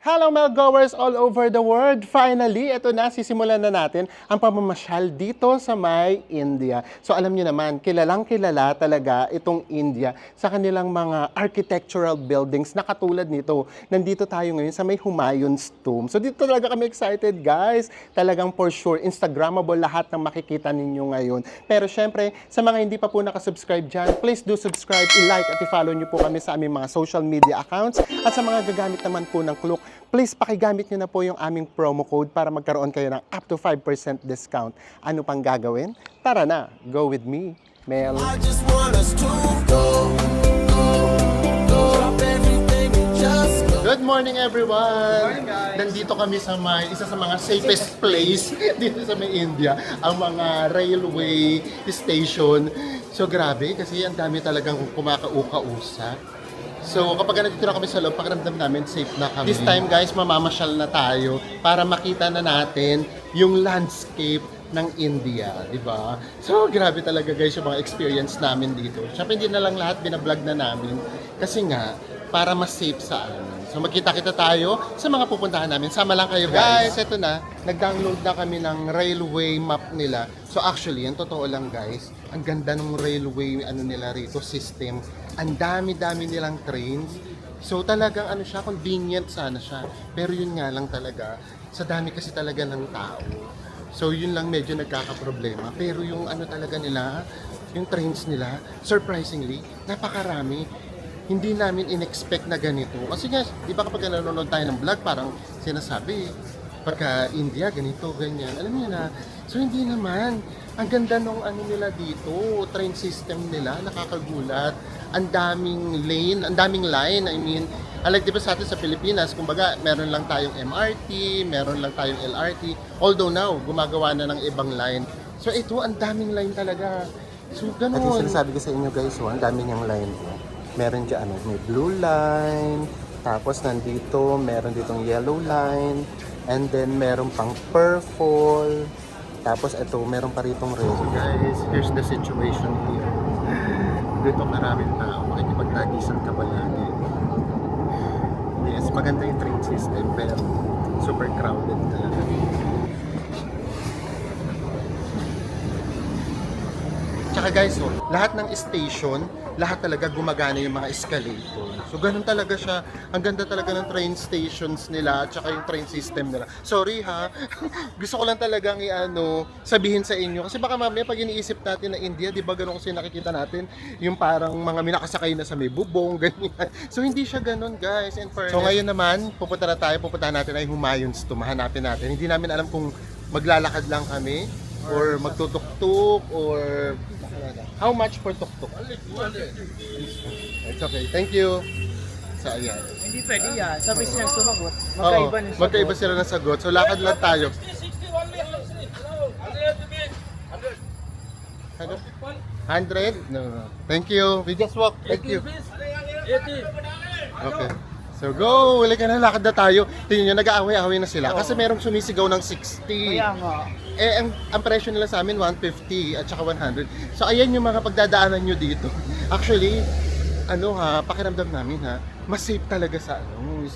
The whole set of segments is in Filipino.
Hello Melgoers all over the world! Finally, ito na, sisimulan na natin ang pamamasyal dito sa may India. So alam niyo naman, kilalang kilala talaga itong India sa kanilang mga architectural buildings na katulad nito. Nandito tayo ngayon sa may Humayun's Tomb. So dito talaga kami excited guys. Talagang for sure, Instagrammable lahat ng makikita ninyo ngayon. Pero syempre, sa mga hindi pa po nakasubscribe dyan, please do subscribe, i-like at i-follow niyo po kami sa aming mga social media accounts. At sa mga gagamit naman po ng Klook, please pakigamit nyo na po yung aming promo code para magkaroon kayo ng up to 5% discount. Ano pang gagawin? Tara na, go with me, Mel. I just want us to go. Drop everything and just go. Good morning everyone! Morning, guys. Nandito kami sa may, isa sa mga safest place dito sa may India, ang mga railway station. So grabe, kasi ang dami talagang kumakauka-usa. So kapag nandito na kami sa loob, pakiramdam namin safe na kami. This time guys, mamamasyal na tayo para makita na natin yung landscape ng India, di ba? So grabe talaga guys yung mga experience namin dito. Siyempre hindi na lang lahat binablog na namin kasi nga para mas safe sa amin. So magkita-kita tayo sa mga pupuntahan namin. Sama lang kayo guys. Ito na, nag-download na kami ng railway map nila. So actually, ang totoo lang guys, ang ganda ng railway nila rito system. Ang dami-dami nilang trains. So talagang siya, convenient sana siya. Pero yun nga lang talaga, sa dami kasi talaga ng tao. So yun lang medyo nagkakaproblema. Pero yung talaga nila, yung trains nila, surprisingly, napakarami. Hindi namin in-expect na ganito. Kasi nga, di ba kapag nanonood tayo ng vlog, parang sinasabi, pagka India, ganito, ganyan. Alam niyo na, so hindi naman. Ang ganda nung nila dito, train system nila, nakakagulat. Ang daming lane, ang daming line, I mean, like di ba sa atin sa Pilipinas, kumbaga meron lang tayong MRT, meron lang tayong LRT, although now, gumagawa na ng ibang line. So ito, ang daming line talaga. So ganun. At yung sinasabi ko sa inyo guys, ang dami niyang line. Meron dyan, may blue line, tapos nandito, meron ditong yellow line, and then meron pang purple, tapos ito, meron pa ritong red. So guys, here's the situation here. Dito maraming tao, makikipagtagisan ka ba lagi? Yes, maganda yung train system, pero super crowded talaga. Tsaka guys, lahat ng station, lahat talaga gumagana yung mga escalator. So ganun talaga siya. Ang ganda talaga ng train stations nila at saka yung train system nila. Sorry ha. Gusto ko lang talagang sabihin sa inyo kasi baka mamaya pag iniisip natin na India, 'di ba ganun kasi nakikita natin yung parang mga minakasakay na sa may bubong ganyan. So hindi siya ganun, guys. And so ngayon naman, pupuntahan natin ay Humayun's Tomb. Hanapin natin. Hindi namin alam kung maglalakad lang kami or magtutuk-tuk or how much for tuk-tuk? It's okay. Thank you. So, ayan. Hindi pwede yan. Sabay silang sumagot. Oo, Magkaiba ng sagot. magkaiba sila ng sagot. So, lakad lang tayo. 100? No. Thank you. We just walk. Thank you. Okay. So, go! Wala ka na, lakad na tayo. Tingnan nyo, nag-aaway-aaway na sila. Kasi merong sumisigaw ng 60. Kaya nga. Ang presyo nila sa amin 150 at saka 100. So ayan yung mga pagdadaanan nyo dito. Actually, pakiramdam namin mas safe talaga sa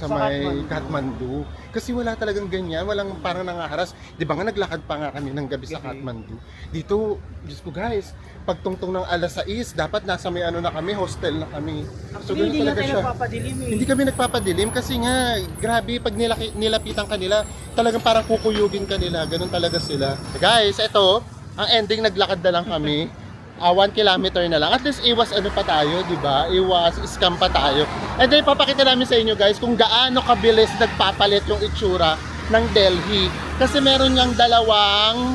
may Kathmandu. Kasi wala talagang ganyan, walang parang nangaharas. 'Di ba nga naglakad pa nga kami ng gabi sa Kathmandu. Dito, Diyos ko guys, pagtungtong ng alas 6, dapat nasa may na kami, hostel na kami. So Actually, hindi ganun na talaga tayo siya. nagpapadilim eh. Hindi kami nagpapadilim kasi nga, grabe, pag nilapitan kanila, talagang parang kukuyugin kanila, ganun talaga sila. Guys, ito, ang ending naglakad na lang kami. 1 kilometer na lang. At least iwas pa tayo, di ba? Iwas scam pa tayo. And then papakita namin sa inyo guys kung gaano kabilis nagpapalit yung itsura ng Delhi. Kasi meron niyang dalawang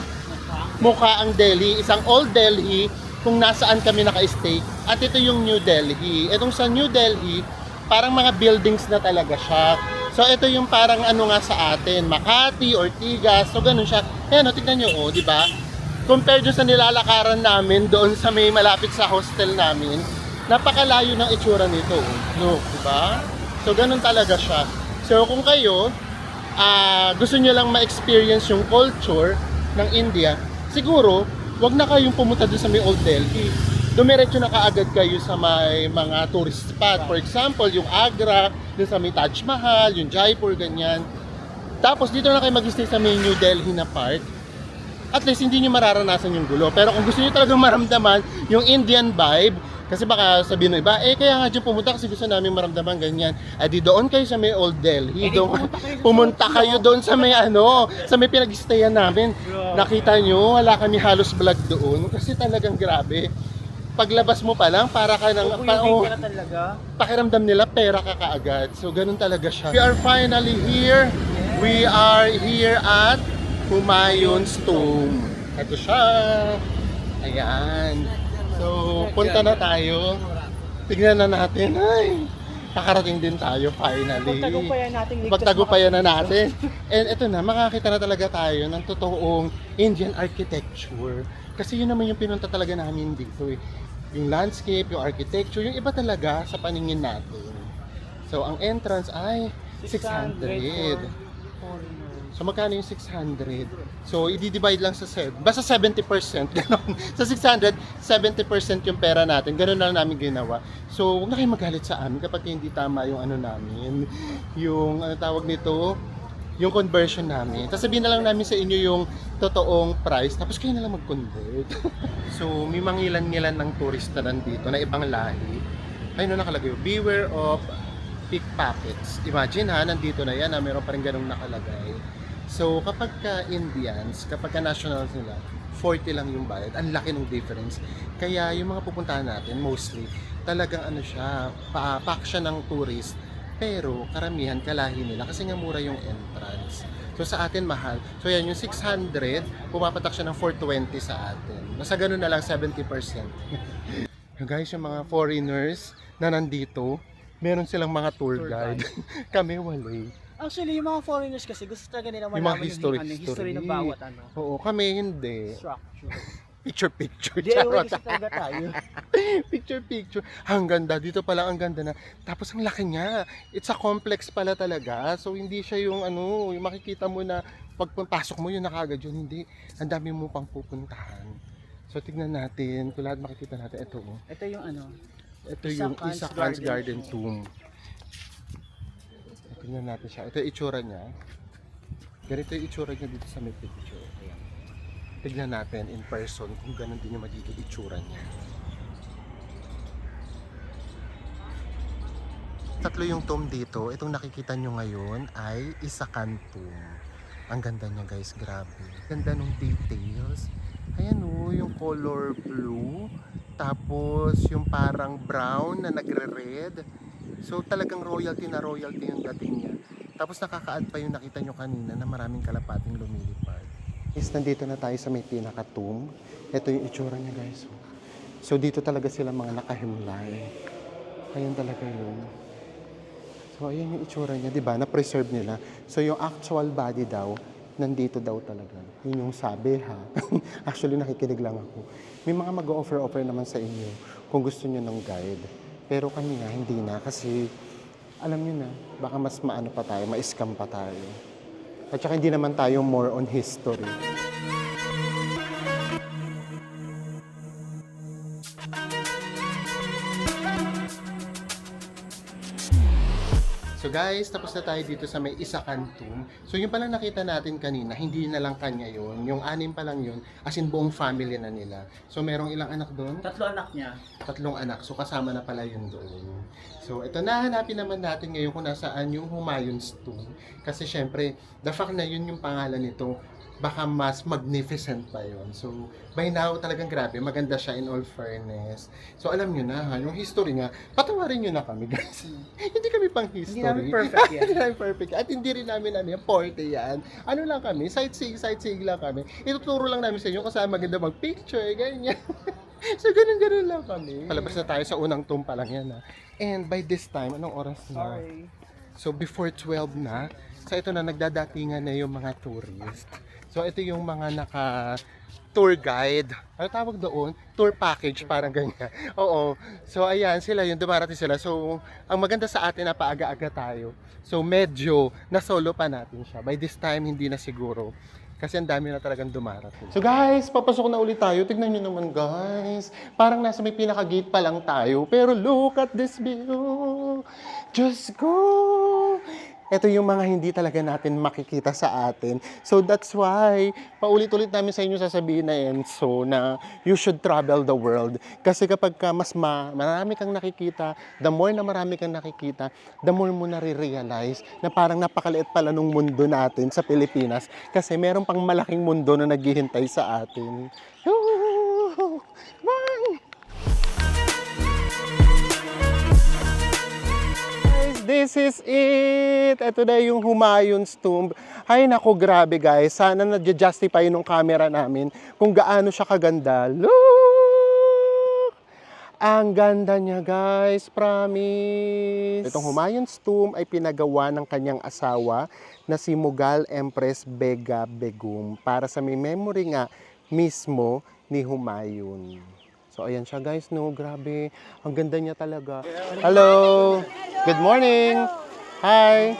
mukha ang Delhi. Isang old Delhi kung nasaan kami naka-stay. At ito yung New Delhi. Itong sa New Delhi, parang mga buildings na talaga siya. So ito yung parang nga sa atin, Makati, Ortigas. So ganun siya. Ayan, tignan nyo, di ba? Compared sa nilalakaran namin doon sa may malapit sa hostel namin, napakalayo ng itsura nito. No, di ba? So ganun talaga siya. So kung kayo gusto niyo lang ma-experience yung culture ng India, siguro wag na kayong pumunta doon sa may Old Delhi. dumiretso na kaagad kayo sa may mga tourist spot. For example, yung Agra, dun sa may Taj Mahal, yung Jaipur, ganyan. Tapos dito na kayo mag-stay sa may New Delhi na park. At least hindi nyo mararanasan yung gulo. Pero kung gusto nyo talagang maramdaman yung Indian vibe, kasi baka sabihin ng iba, kaya nga dyan pumunta kasi gusto namin maramdaman ganyan. Di doon kayo sa may Old Delhi. Pumunta kayo doon sa may sa may pinag-stayan namin. Nakita nyo, wala kami halos vlog doon. Kasi talagang grabe. Paglabas mo pa lang, para ka ng talaga. pakiramdam nila, pera ka kaagad. So, ganun talaga siya. We are finally here. We are here at Humayun's Tomb. Ito siya. Ayan. So, punta na tayo. Tignan na natin. Ay, nakarating din tayo finally. Pagtagumpayan natin. Pagtagumpayan na natin. And ito na, makakita na talaga tayo ng totoong Indian architecture. Kasi yun naman yung pinunta talaga namin dito eh. Yung landscape, yung architecture, yung iba talaga sa paningin natin. So, ang entrance ay 600. So, magkano yung 600? So, i-divide lang sa basta 70%. Ganon. Sa 600, 70% yung pera natin. Ganun lang namin ginawa. So, huwag na kayong magalit sa amin kapag hindi tama yung namin. Yung, tawag nito, yung conversion namin. Tapos sabihin na lang namin sa inyo yung totoong price, tapos kayo na lang mag-convert. So, may mangilan-ngilan ng turista nandito na ibang lahi. Ayun na nakalagay, beware of pickpockets. Imagine nandito na yan, meron pa rin ganung nakalagay. So, kapag ka Indians, kapag ka nationals nila, 40 lang yung bayad. Ang laki ng difference. Kaya yung mga pupuntahan natin, mostly, talagang siya, pack siya ng tourist. Pero karamihan kalahi nila kasi nga mura yung entrance. So sa atin mahal. So yan yung 600, pumapatak siya ng 420 sa atin. Nasa ganun na lang 70%. Guys, yung mga foreigners na nandito, meron silang mga tour guide. Kami wala. Actually, yung mga foreigners kasi gusto talaga nila Yung mga malaman history ng bawat Oo, kami hindi. structure. Picture. DIY kasi talaga tayo. Picture. Ang ganda. Dito pala ang ganda na. Tapos ang laki niya. It's a complex pala talaga. So hindi siya yung yung makikita mo na pagpasok mo yun na kagad yun. Hindi. Ang dami mo pang pupuntahan. So tignan natin. Kung lahat makikita natin. Ito. Ito yung Ito yung Isakan's Garden Tomb. Tignan natin siya. Ito yung itsura niya. Ganito yung itsura niya dito sa may picture. Ayan. Tignan natin in person kung ganun din yung magiging itsura niya. Tatlo yung tomb dito. Itong nakikita nyo ngayon ay Isakan Tomb. Ang ganda niya guys, grabe. Ganda nung details. Ayan yung color blue. Tapos yung parang brown na nagre-red. So talagang royalty na royalty yung dating niya. Tapos nakaka-add pa yung nakita nyo kanina na maraming kalapating lumilipad. Is nandito na tayo sa may pinaka-tomb. Ito yung itsura niya guys. So dito talaga sila mga nakahimlay. Ayan talaga yun. So ayan yung itsura niya, 'di ba? Na-preserve nila. So yung actual body daw nandito daw talaga. Yun yung sabi ha. Actually nakikinig lang ako. May mga mag-offer naman sa inyo kung gusto niyo ng guide. Pero kami nga hindi na kasi alam niyo na, baka mas maano pa tayo, ma-scam pa tayo. At saka hindi naman tayo more on history. So guys, tapos na tayo dito sa may Isakan Tomb. So yung palang nakita natin kanina, hindi na lang kanya yun. Yung 6 pa lang yun, as in buong family na nila. So merong ilang anak doon? 3 anak niya. 3 anak. So kasama na pala yun doon. So ito na, hanapin naman natin ngayon kung nasaan yung Humayun's Tomb. Kasi syempre, the fact na yun yung pangalan nito, baka mas magnificent pa yun. So, by now, talagang grabe. Maganda siya in all fairness. So, alam nyo na, yung history nga, patawarin nyo na kami, guys. Hindi kami pang history. Hindi namin perfect yan. Hindi namin perfect. At hindi rin namin, forte yan. Ano lang kami, sightseeing lang kami. Ituturo lang namin sa inyo kung saan maganda mag-picture, ganyan. So, ganun lang kami. Palabas na tayo sa unang tomb pa lang yan, ha. And by this time, anong oras na? Sorry. So, before 12 na. So, ito na, nagdadatingan na yung mga tourist. So, ito yung mga naka-tour guide. Ano tawag doon? Tour package, parang ganyan. Oo. So, ayan, sila yung dumarating sila. So, ang maganda sa atin na paaga-aga tayo. So, medyo na-solo pa natin siya. By this time, hindi na siguro. Kasi ang dami na talagang dumarating. So guys, papasok na ulit tayo. Tignan nyo naman guys. Parang nasa may pinaka-gate pa lang tayo. Pero look at this view. Diyos ko. Ito yung mga hindi talaga natin makikita sa atin. So that's why, paulit-ulit namin sa inyo sasabihin na Enzo na you should travel the world. Kasi kapag ka mas marami kang nakikita, the more na marami kang nakikita, the more mo nare-realize na parang napakaliit pala nung mundo natin sa Pilipinas. Kasi meron pang malaking mundo na naghihintay sa atin. Come on! This is it! Ito na yung Humayun's Tomb. Ay nako, grabe guys. Sana na-justify nung camera namin kung gaano siya kaganda. Look! Ang ganda niya guys, promise. Itong Humayun's Tomb ay pinagawa ng kanyang asawa na si Mughal Empress Bega Begum para sa may memory nga mismo ni Humayun. So, ayan siya guys, no? Grabe. Ang ganda niya talaga. Hello! Good morning! Hi!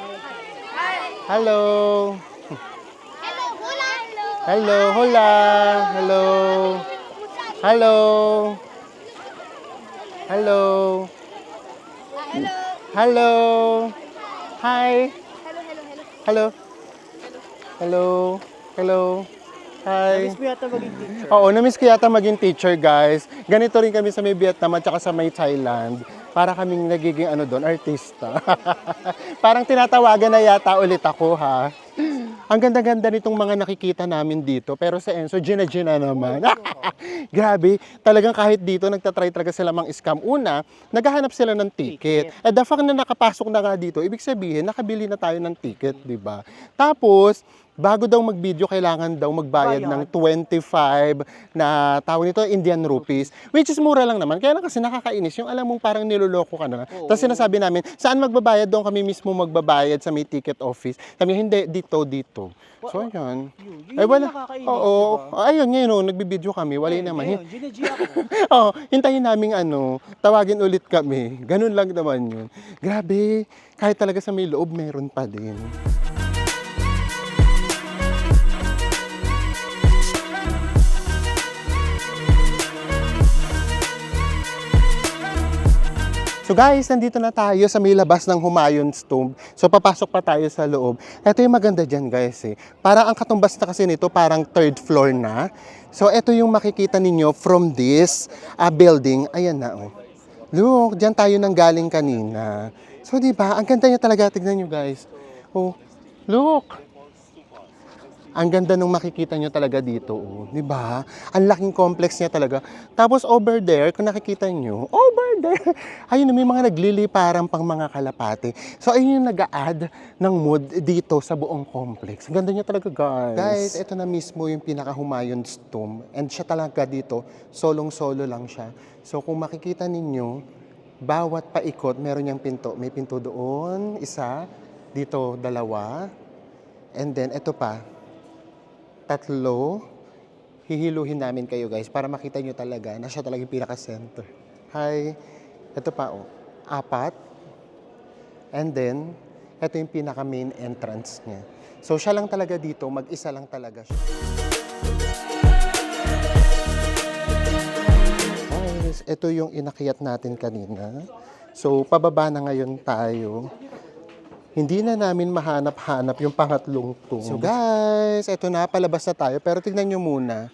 Hello! Hello! Hola! Hello! Hello! Hello! Hello! Hi! Hello! Hello! Hello! Hi! Miss mo yata maging teacher. Oo, na-miss ko yata maging teacher, guys. Ganito rin kami sa may Vietnam at saka sa may Thailand. Para kaming nagiging artista. Parang tinatawagan na yata ulit ako, ha? Ang ganda-ganda nitong mga nakikita namin dito. Pero sa Enzo, gina-gina naman. Grabe, talagang kahit dito nagtatry talaga sila mang scam. Una, naghahanap sila ng ticket. At the fact na nakapasok na nga dito, ibig sabihin, nakabili na tayo ng ticket, di ba? Tapos, bago daw mag-video, kailangan daw magbayad ng 25 na tawag nito, Indian rupees. Which is mura lang naman. Kaya lang kasi nakakainis. Yung alam mong parang niloloko ka na. Tapos sinasabi namin, saan magbabayad? Doon kami mismo magbabayad sa may ticket office. Sabi, hindi, dito. So, ayan. Yun Ay, wala. yung nakakainis, Oo. diba? Ayun, ngayon, nagbibideo kami. Wala naman. Ayun, Gina-G ako. Oo, hintayin namin tawagin ulit kami. Ganun lang naman yun. Grabe, kahit talaga sa may loob, meron pa din. So guys, nandito na tayo sa may labas ng Humayun's Tomb. So papasok pa tayo sa loob. Ito yung maganda dyan guys eh. Parang ang katumbas na kasi nito parang third floor na. So ito yung makikita ninyo from this building. Ayan na oh. Look, dyan tayo nang galing kanina. So di ba, ang ganda niya talaga. Tignan nyo guys. Oh, look. Ang ganda nung makikita nyo talaga dito, oh. Di ba? Ang laking complex niya talaga. Tapos over there, kung nakikita nyo, over there, ayun, may mga nagliliparang pang mga kalapate. So ayun yung nag-a-add ng mood dito sa buong complex. Ang ganda niya talaga, guys. Guys, ito na mismo yung pinaka-Humayun's Tomb. And siya talaga dito, solong-solo lang siya. So kung makikita ninyo, bawat paikot, meron niyang pinto. May pinto doon, isa, dito, dalawa. And then, ito pa. Tatlo, hihiluhin namin kayo guys para makita nyo talaga na siya talaga yung pinaka-center. Hi, ito pa oh, 4. And then, ito yung pinaka-main entrance niya. So siya lang talaga dito, mag-isa lang talaga siya. Guys, ito yung inakyat natin kanina. So pababa na ngayon tayo. Hindi na namin mahanap-hanap yung pangatlong tomb. So guys, eto na, palabas na tayo. Pero tignan nyo muna.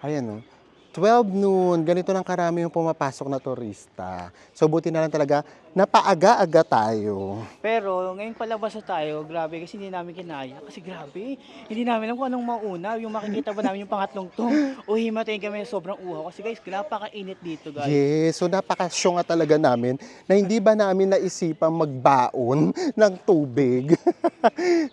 Ayan o. 12 noon, ganito lang karami yung pumapasok na turista. So buti na lang talaga, napaaga-aga tayo. Pero ngayong palabas na tayo, grabe kasi hindi namin kinaya. Kasi grabe, hindi namin alam kung anong mauna. Yung makikita ba namin yung pangatlong tomb o himatayin kami sobrang uhaw. Kasi guys, napakainit dito guys. Yes, so napakasyo nga talaga namin na hindi ba namin naisipang magbaon ng tubig.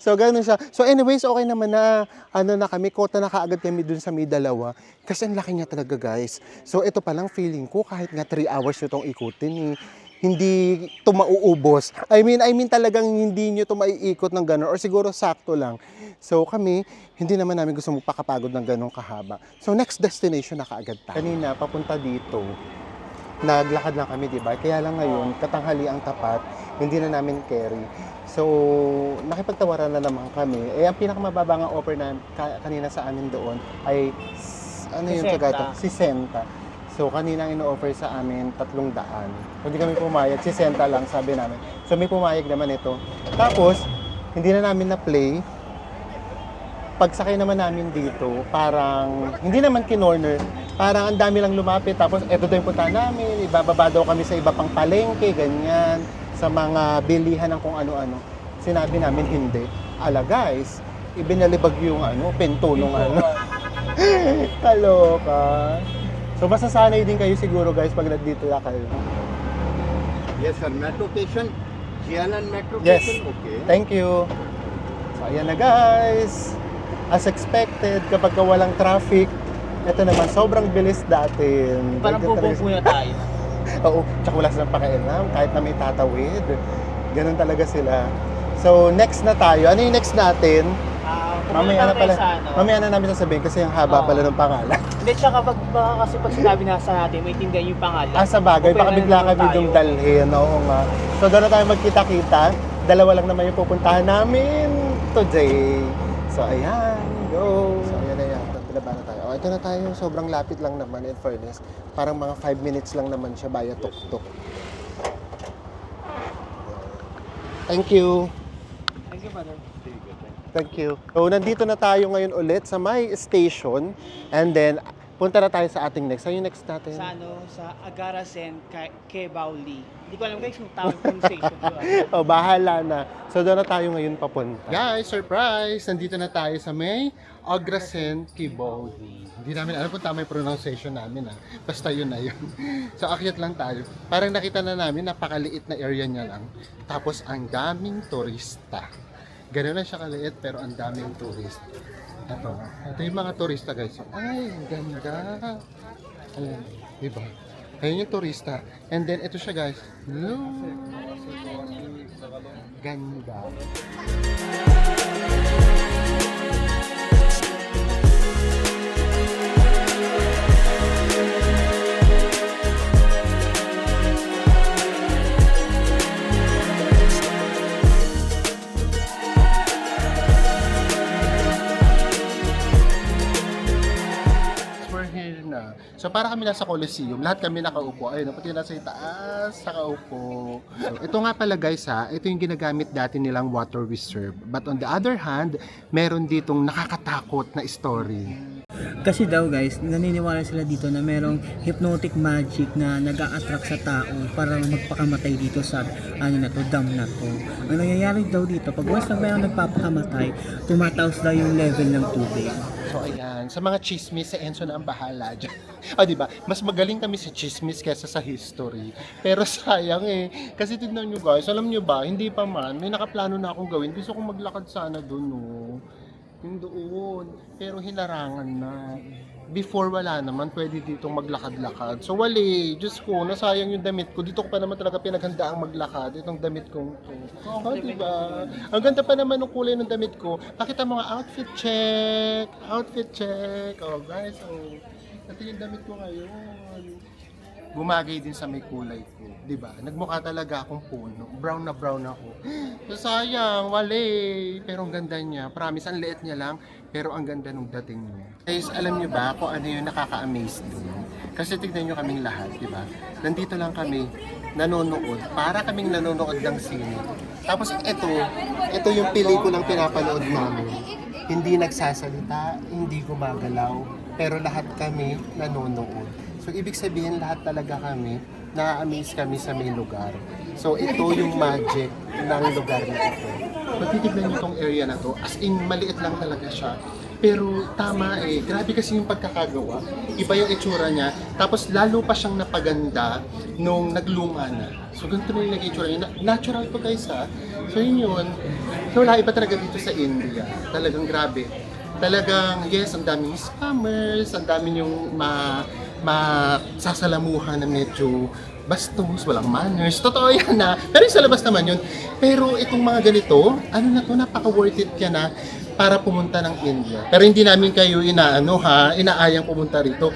So gano'n siya. So anyways, okay naman na na kami, kota na kaagad kami dun sa may dalawa. Kasi ang laki niya talaga guys. So ito pa lang feeling ko kahit nga 3 hours nyo itong ikutin hindi ito mauubos. I mean talagang hindi nyo ito maiikot ng gano'n or siguro sakto lang. So kami, hindi naman namin gusto magpakapagod ng gano'ng kahaba. So next destination na kaagad tayo. Kanina, papunta dito. Naglakad lang kami, di ba? Kaya lang ngayon, katanghali ang tapat, hindi na namin carry. So, nakipagtawaran na naman kami. Eh, ang pinakamababa nga offer na kanina sa amin doon ay, ano yung 60. tagato? 60. So, kanina ino-offer sa amin 300. Hindi kami pumayag, 60 lang sabi namin. So, may pumayag naman ito. Tapos, hindi na namin na-play. Pagsakay naman namin dito, parang, hindi naman kinorner, parang ang dami lang lumapit. Tapos, eto daw yung punta namin, ibababa daw kami sa iba pang palengke, ganyan, sa mga bilihan ng kung ano-ano. Sinabi namin, hindi. Ala guys, ibinalibag yung pinto nung Kaloka. So, masasanay din kayo siguro guys pag nandito na kayo. Yes, sir. Metro station. Jianan Metro Yes. station. Okay. Thank you. So, ayan na guys. As expected, kapag walang traffic, ito naman, sobrang bilis dati. Parang bubungko na tayo. Oo, tsaka wala silang pakialam, kahit na may tatawid. Ganun talaga sila. So, next na tayo. Ano yung next natin? Mamaya na pala. Mamaya na namin sasabihin kasi ang haba Oo. pala ng pangalan. Hindi, tsaka baka kasi pag sinabi na sa natin, may tindihan yung pangalan. Sa bagay, Open baka na bigla naman kami tayo. dong dalhin. Oo nga. So, doon na tayo magkita-kita. Dalawa lang naman yung pupuntahan namin today. So, ayan. Go! So, ayan na yan. Pinaba na tayo. Oh, ito na tayo. Sobrang lapit lang naman, in fairness. Parang mga 5 minutes lang naman siya via tuk-tuk. Thank you. Thank you, brother. Thank you. So, nandito na tayo ngayon ulit sa my station. And then, punta na tayo sa ating next. Saan yung next natin? Sa Agarasen, Kebauli. Hindi ko alam guys kung tawag pronunciation ko. O, bahala na. So, doon na tayo ngayon papunta. Guys, surprise! Nandito na tayo sa may Agrasen Kiboli. Hindi namin alam kung tama yung pronunciation namin. Basta yun na yun. So, akyat lang tayo. Parang nakita na namin, napakaliit na area niya lang. Tapos, ang daming turista. Ganun lang siya kaliit, pero ang daming tourist. Ito yung mga turista guys. Ay, ang ganda. Ayan, diba? Ayun yung turista. And then, ito siya guys. Look. Ganda. We're here na. So para kami nasa Coliseum, lahat kami nakaupo. Ayun, pati nasa itaas, nakaupo. So, ito nga pala guys ito yung ginagamit dati nilang water reserve. But on the other hand, meron ditong nakakatakot na story. Kasi daw guys, naniniwala sila dito na merong hypnotic magic na nag-a-attract sa tao para magpakamatay dito sa dam na to. Ang nangyayari daw dito, pag once na mayroong nagpapakamatay, tumataas daw yung level ng tubig. So ayan, sa mga chismis, si Enzo na ang bahala dyan. O diba, mas magaling kami sa chismis kaysa sa history. Pero sayang kasi tignan nyo guys, alam nyo ba, hindi pa man, may nakaplano na akong gawin. Gusto kong maglakad sana doon, yung doon. Pero hinarangan na. Before wala naman, pwede ditong maglakad-lakad. So wali, Diyos ko, nasayang yung damit ko. Dito ko pa naman talaga pinaghandaang maglakad. Itong damit kong to. Oh, diba? Ang ganda pa naman ng kulay ng damit ko. Pakita mo nga, outfit check! Outfit check! Oh guys, ito yung damit ko ngayon. Bumagay din sa may kulay ko, 'di ba? Nagmukha talaga akong puno. Brown na brown ako. So, sayang, wali. Pero ang ganda niya. Promise, ang liit niya lang, pero ang ganda nung dating niya. Guys, alam niyo ba kung ano yung nakaka-amaze doon? Kasi tignan niyo kaming lahat, 'di ba? Nandito lang kami nanonood. Para kaming nanonood ng sine. Tapos ito yung pelikulang pinapanood namin. Hindi nagsasalita, hindi gumagalaw, pero lahat kami nanonood. So, ibig sabihin, lahat talaga kami, na-amaze kami sa may lugar. So, ito yung magic ng lugar na ito. Matitignan niyo itong area na to, as in, maliit lang talaga siya. Pero tama grabe kasi yung pagkakagawa. Iba yung itsura niya, tapos lalo pa siyang napaganda nung nagluma na. So, ganito na yung nag-itsura niya. Natural po guys So, yun. So, wala iba talaga dito sa India. Talagang grabe. Talagang, yes, ang daming scammers, ang daming yung sasalamuhan na medyo bastos, walang manners. Totoo yan pero sa labas naman yun. Pero itong mga ganito, napaka-worth it ka na para pumunta ng India. Pero hindi namin kayo inaayang pumunta rito.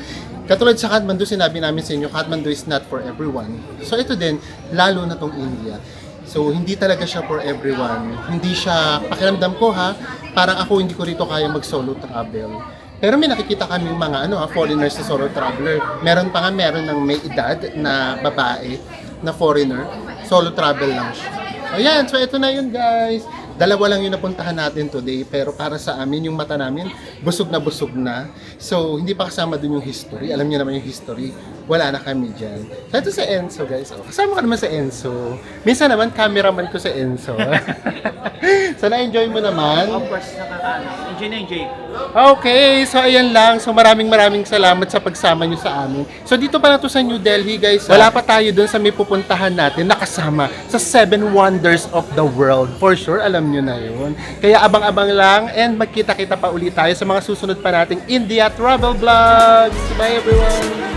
Katulad sa Kathmandu, sinabi namin sa inyo, Kathmandu is not for everyone. So ito din, lalo na tong India. So, hindi talaga siya for everyone. Hindi siya, pakiramdam ko ha, parang ako hindi ko rito kaya mag-solo travel. Pero may nakikita kaming mga foreigners na solo traveler. Meron ng may edad na babae na foreigner, solo travel lang siya. Ayan, so ito na yun guys. Dalawa lang yung napuntahan natin today, pero para sa amin, yung mata namin, busog na busog na. So, hindi pa kasama dun yung history. Alam niyo naman yung history. Wala na kami dyan. So, ito si Enzo, guys. Oh, kasama ka naman sa Enzo. Minsan naman, cameraman ko sa Enzo. So, na-enjoy mo naman? Of course, enjoy na enjoy. Okay, so ayan lang. So maraming salamat sa pagsama nyo sa amin. So dito pa na to sa New Delhi guys. Wala pa tayo dun sa may pupuntahan natin nakasama sa 7 Wonders of the World. For sure, alam nyo na yun. Kaya abang-abang lang and magkita-kita pa ulit tayo sa mga susunod pa nating India Travel Vlogs. Bye everyone!